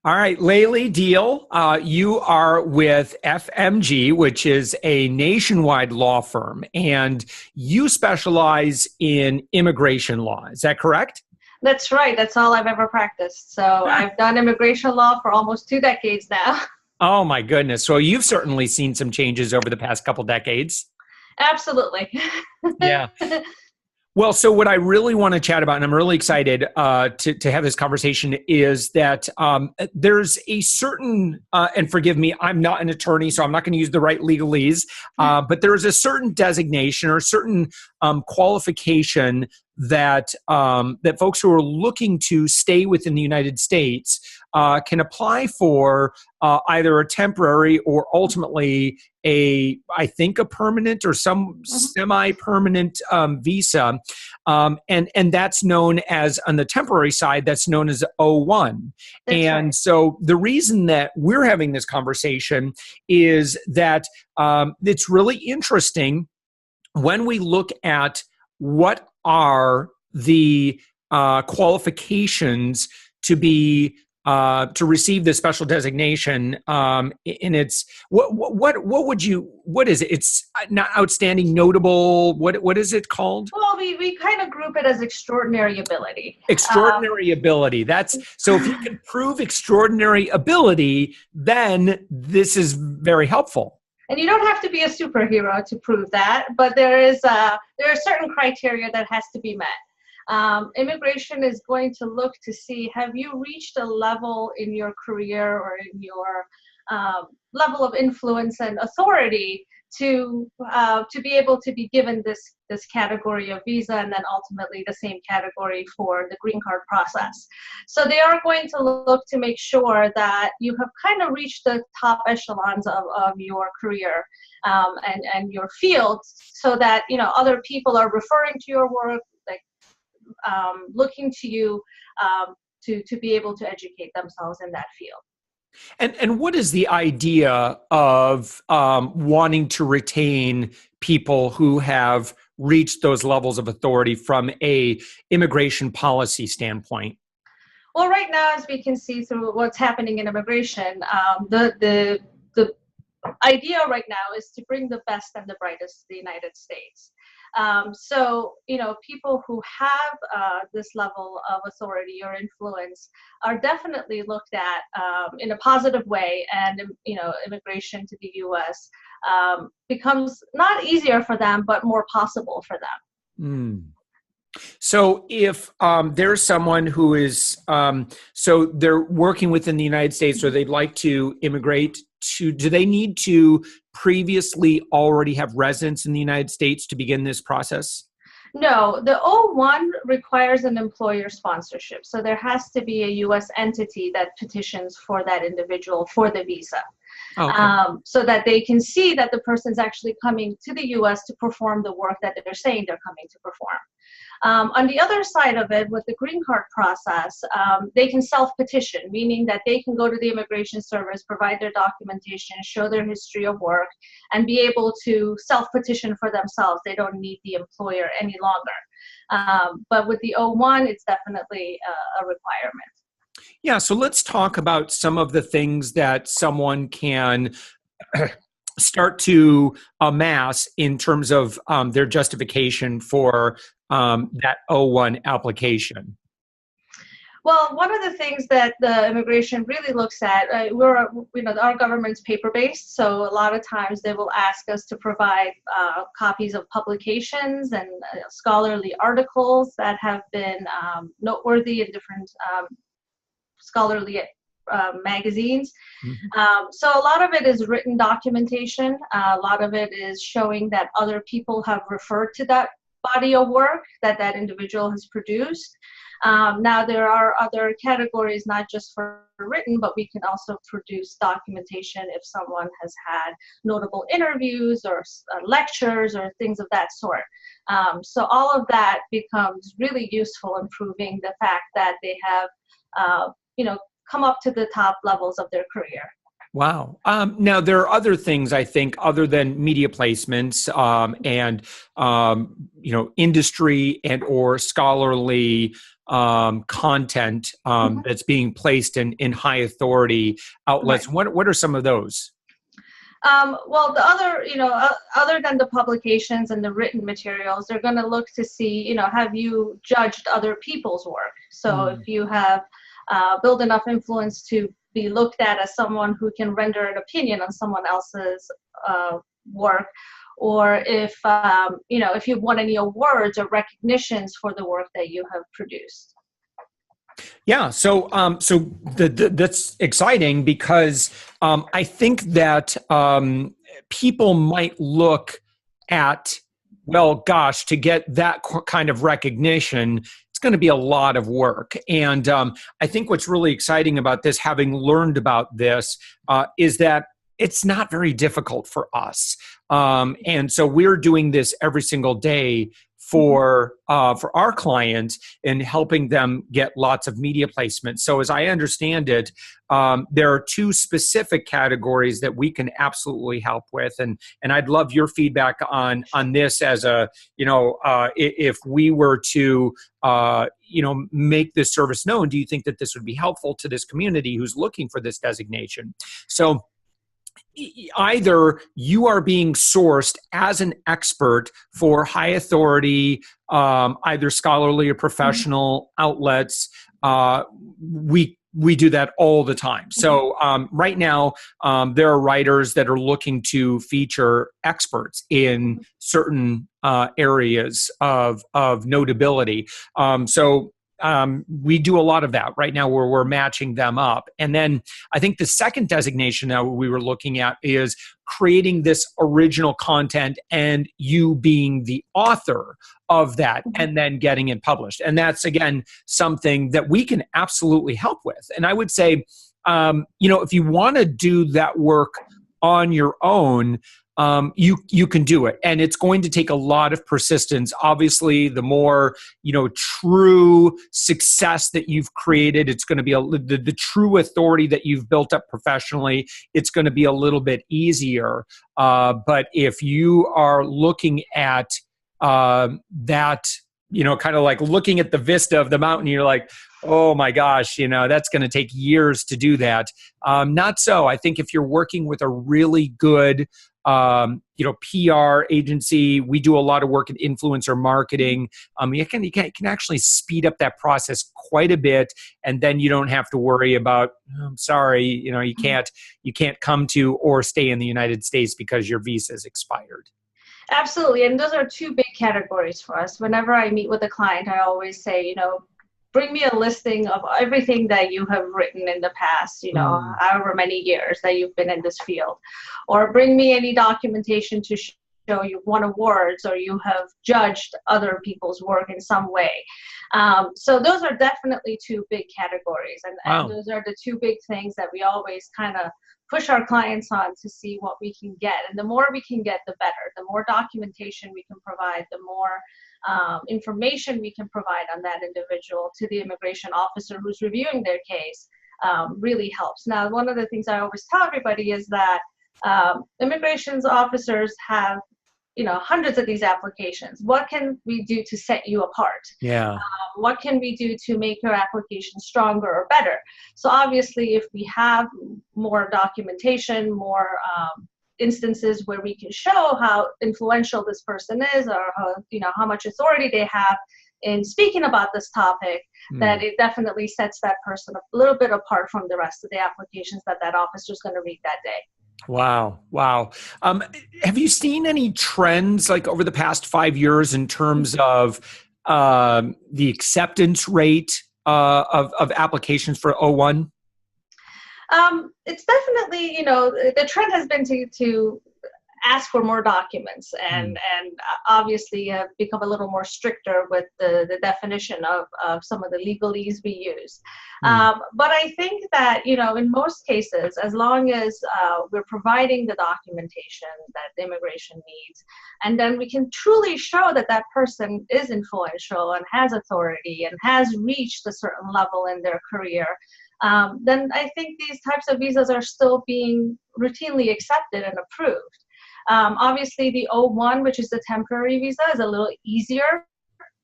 All right, Laylee Deal, you are with FMG, which is a nationwide law firm, and you specialize in immigration law. Is that correct? That's right. That's all I've ever practiced. So I've done immigration law for almost 2 decades now. Oh my goodness. So you've certainly seen some changes over the past couple decades. Absolutely. Yeah. Well, so what I really want to chat about, and I'm really excited to have this conversation, is that there's a certain, and forgive me, I'm not an attorney, so I'm not going to use the right legalese, but there is a certain designation or a certain qualification that that folks who are looking to stay within the United States can apply for either a temporary or ultimately I think a permanent or some semi-permanent visa, and that's known as, on the temporary side, that's known as O1. That's And right. so the reason that we're having this conversation is that it's really interesting when we look at what are the qualifications to be to receive this special designation, and it's what would you, what is it? It's not outstanding, notable. What is it called? Well, we kind of group it as extraordinary ability. Extraordinary ability. That's so. If you can prove extraordinary ability, then this is very helpful. And you don't have to be a superhero to prove that, but there are certain criteria that has to be met. Immigration is going to look to see, have you reached a level in your career or in your level of influence and authority to be able to be given this category of visa, and then ultimately the same category for the green card process. So they are going to look to make sure that you have kind of reached the top echelons of your career and your field, so that other people are referring to your work, like looking to you to be able to educate themselves in that field. And what is the idea of wanting to retain people who have reached those levels of authority from a immigration policy standpoint? Well, right now, as we can see through what's happening in immigration, the idea right now is to bring the best and the brightest to the United States. So, people who have this level of authority or influence are definitely looked at in a positive way, and immigration to the U.S. Becomes not easier for them, but more possible for them. Mm. So if there's someone who is, so they're working within the United States, or they'd like to immigrate do they need to previously already have residence in the United States to begin this process? No, the O1 requires an employer sponsorship. So there has to be a U.S. entity that petitions for that individual for the visa. Okay. So that they can see that the person's actually coming to the U.S. to perform the work that they're saying they're coming to perform. On the other side of it, with the green card process, they can self-petition, meaning that they can go to the Immigration Service, provide their documentation, show their history of work, and be able to self-petition for themselves. They don't need the employer any longer. But with the O1, it's definitely a requirement. Yeah, so let's talk about some of the things that someone can start to amass in terms of their justification for that O1 application. Well, one of the things that the immigration really looks at, our government's paper-based, so a lot of times they will ask us to provide copies of publications and scholarly articles that have been noteworthy in different scholarly magazines. Mm-hmm. So a lot of it is written documentation. A lot of it is showing that other people have referred to that body of work that individual has produced. Now there are other categories, not just for written, but we can also produce documentation if someone has had notable interviews or lectures or things of that sort. So all of that becomes really useful in proving the fact that they have come up to the top levels of their career. Wow. Now there are other things I think other than media placements and industry and or scholarly content that's being placed in high authority outlets. Right. What are some of those? Well, the other, other than the publications and the written materials, they're going to look to see, have you judged other people's work? So if you have built enough influence to be looked at as someone who can render an opinion on someone else's work, or if you've won any awards or recognitions for the work that you have produced. Yeah, so that's exciting because I think that people might look at, well, gosh, to get that kind of recognition, it's going to be a lot of work. And I think what's really exciting about this, having learned about this, is that it's not very difficult for us. And so we're doing this every single day for our clients and helping them get lots of media placement. So as I understand it, there are two specific categories that we can absolutely help with, and I'd love your feedback on this. As if we were to make this service known, do you think that this would be helpful to this community who's looking for this designation? So either you are being sourced as an expert for high authority, either scholarly or professional outlets. We do that all the time. So right now, there are writers that are looking to feature experts in certain areas of notability. We do a lot of that right now where we're matching them up. And then I think the second designation that we were looking at is creating this original content and you being the author of that and then getting it published. And that's, again, something that we can absolutely help with. And I would say, if you want to do that work on your own, you can do it, and it's going to take a lot of persistence. Obviously, the more true success that you've created, it's going to be the true authority that you've built up professionally. It's going to be a little bit easier. But if you are looking at that, kind of like looking at the vista of the mountain, you're like, oh my gosh, that's going to take years to do that. Not so. I think if you're working with a really good PR agency, we do a lot of work in influencer marketing. You can actually speed up that process quite a bit, and then you don't have to worry about, I'm sorry, you can't come to or stay in the United States because your visa is expired. Absolutely, and those are two big categories for us. Whenever I meet with a client, I always say, bring me a listing of everything that you have written in the past, however many years that you've been in this field, or bring me any documentation to show you've won awards or you have judged other people's work in some way. So those are definitely two big categories, and those are the two big things that we always kind of push our clients on to see what we can get. And the more we can get, the better. The more documentation we can provide, the more information we can provide on that individual to the immigration officer who's reviewing their case really helps. Now, one of the things I always tell everybody is that immigration officers have hundreds of these applications. What can we do to set you apart? Yeah. What can we do to make your application stronger or better? So obviously, if we have more documentation, more instances where we can show how influential this person is, or how much authority they have in speaking about this topic, that it definitely sets that person a little bit apart from the rest of the applications that officer is going to read that day. Wow. Have you seen any trends like over the past 5 years in terms of the acceptance rate of applications for O1? It's definitely, the trend has been to ask for more documents and obviously become a little more stricter with the definition of some of the legalese we use. But I think that, in most cases, as long as we're providing the documentation that the immigration needs, and then we can truly show that that person is influential and has authority and has reached a certain level in their career, then I think these types of visas are still being routinely accepted and approved. Obviously, the O1, which is the temporary visa, is a little easier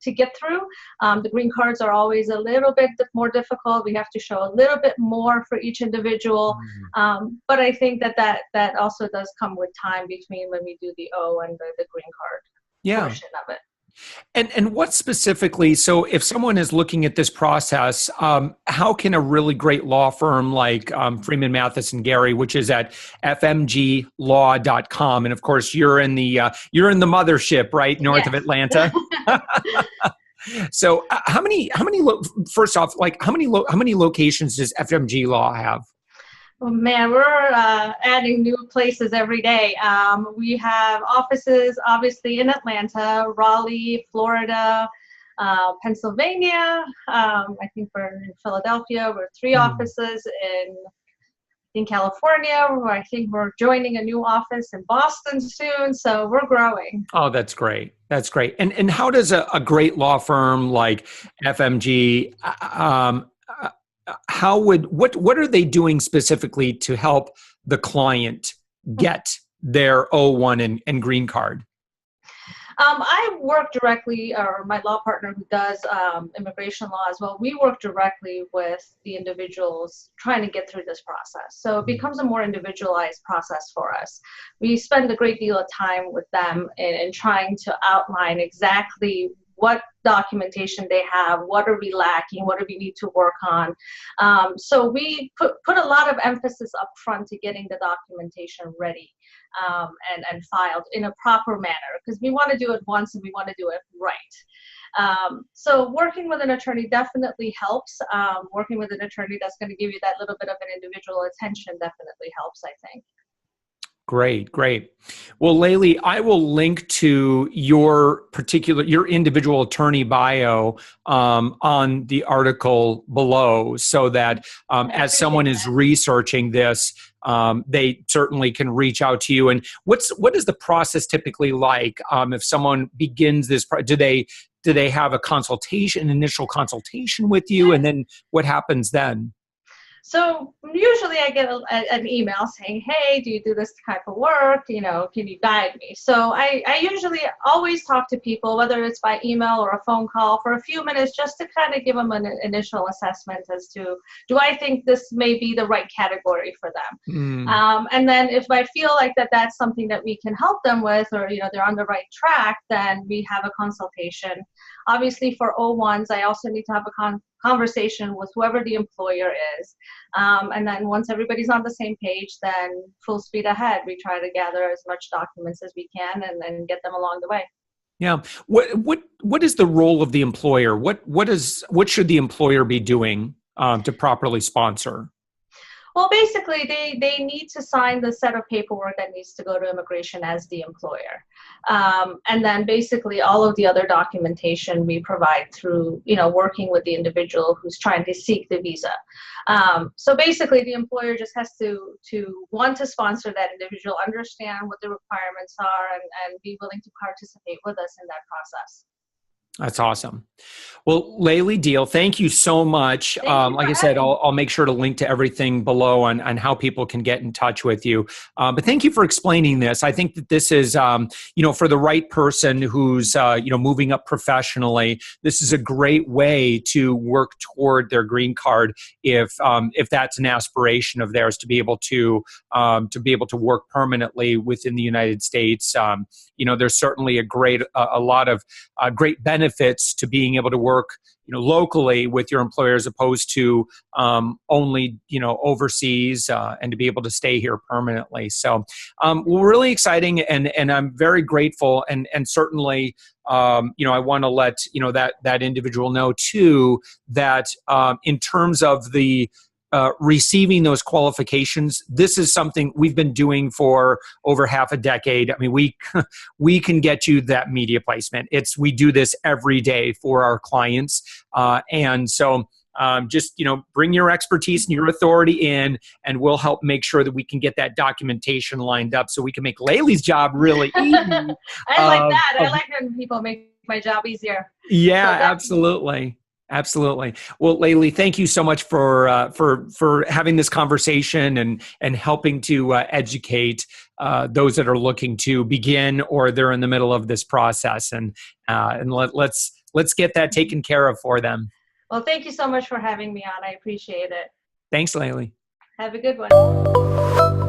to get through. The green cards are always a little bit more difficult. We have to show a little bit more for each individual. But I think that also does come with time between when we do the O and the green card portion of it. And what specifically, so if someone is looking at this process, how can a really great law firm like Freeman Mathis and Gary, which is at fmglaw.com, and of course you're in the mothership, right, north of Atlanta. So first off, like how many locations does FMG Law have? Oh, man, we're adding new places every day. We have offices, obviously, in Atlanta, Raleigh, Florida, Pennsylvania. I think we're in Philadelphia. We're 3 offices in California. I think we're joining a new office in Boston soon. So we're growing. Oh, that's great. That's great. And how does a great law firm like FMG what are they doing specifically to help the client get their O1 and green card? I work directly, or my law partner who does immigration law as well, we work directly with the individuals trying to get through this process. So it becomes a more individualized process for us. We spend a great deal of time with them in trying to outline exactly what documentation they have, what are we lacking, what do we need to work on. So we put a lot of emphasis up front to getting the documentation ready and filed in a proper manner, because we want to do it once and we want to do it right. So working with an attorney definitely helps. Working with an attorney that's going to give you that little bit of an individual attention definitely helps, I think. Great. Well, Layli, I will link to your individual attorney bio on the article below, so that as someone is researching this, they certainly can reach out to you. And what is the process typically like if someone begins this? Do they have an initial consultation with you, and then what happens then? So usually I get an email saying, hey, do you do this type of work? Can you guide me? So I usually always talk to people, whether it's by email or a phone call, for a few minutes, just to kind of give them an initial assessment as to, do I think this may be the right category for them? And then if I feel like that's something that we can help them with, or they're on the right track, then we have a consultation. Obviously for O1s, I also need to have a conversation with whoever the employer is. And then once everybody's on the same page, then full speed ahead. We try to gather as much documents as we can and then get them along the way. Yeah. What is the role of the employer? What should the employer be doing to properly sponsor? Well, basically, they need to sign the set of paperwork that needs to go to immigration as the employer. And then basically all of the other documentation we provide through, working with the individual who's trying to seek the visa. So basically the employer just has to want to sponsor that individual, understand what the requirements are, and be willing to participate with us in that process. That's awesome. Well, Layli Deal, thank you so much. Like I said, I'll make sure to link to everything below on how people can get in touch with you. But thank you for explaining this. I think that this is, for the right person who's, moving up professionally, this is a great way to work toward their green card if that's an aspiration of theirs, to be able to work permanently within the United States. There's certainly a lot of great benefits to being able to work, locally with your employer, as opposed to only, overseas, and to be able to stay here permanently. So, really exciting, and I'm very grateful, and certainly, I want to let that individual know too that in terms of the receiving those qualifications, this is something we've been doing for over half a decade. I mean, we can get you that media placement. We do this every day for our clients. And so just, bring your expertise and your authority in, and we'll help make sure that we can get that documentation lined up so we can make Layli's job really easy. I like that. I like when people make my job easier. Yeah, absolutely. Absolutely. Well, Laylee, thank you so much for having this conversation and helping to educate those that are looking to begin or they're in the middle of this process, and let's get that taken care of for them. Well, thank you so much for having me on. I appreciate it. Thanks, Laylee. Have a good one.